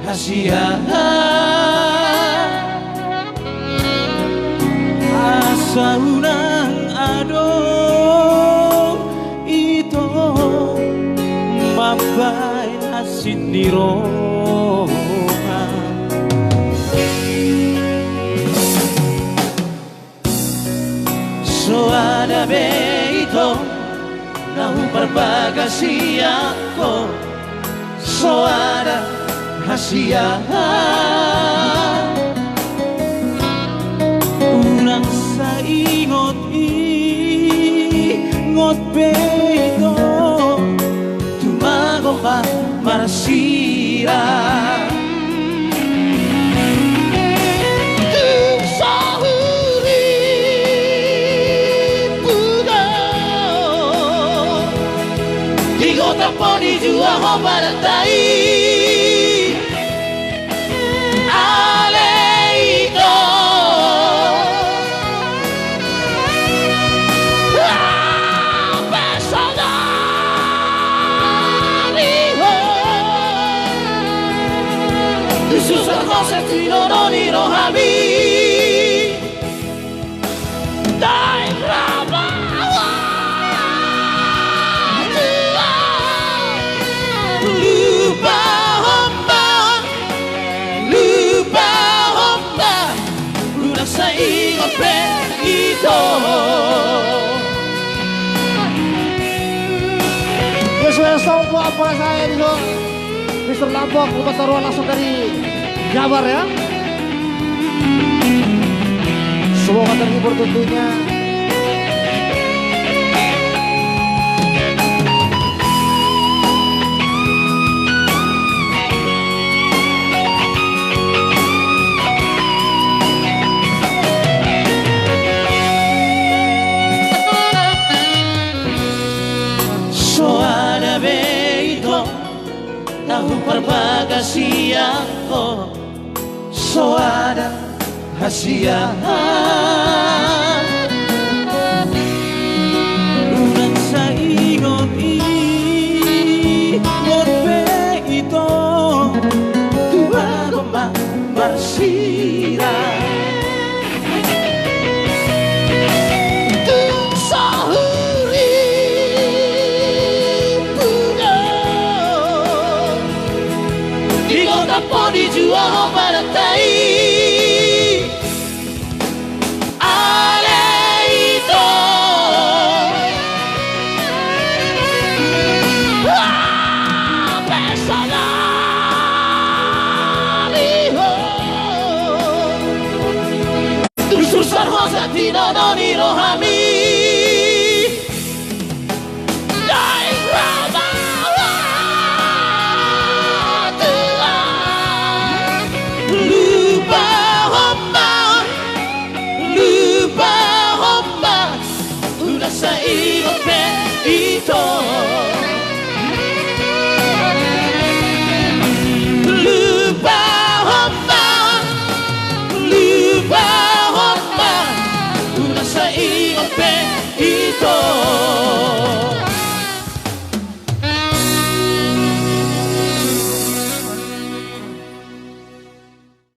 rahasia asa unang adong ito mabay asin ni Roma so ada beito na uparbagasi ako so ada rahasia unang sa ingot beito tumago ka marasira sa hurip puno digo tapon y jua ho baratay sus ojos estiraron y no a mí dai brava lupa homba una saingot perito Song po ang para saya dito Mr. Lambok, lumataruan langsung dari Jabar ya. Semoga terhibur tentunya. Soada beito na uparbagasi ako soada rahasia unang sa ingot beito tumago marasira Poni jua ho baratay aleito personaliho sus ojos a ti no ni no a mí sa ingot beito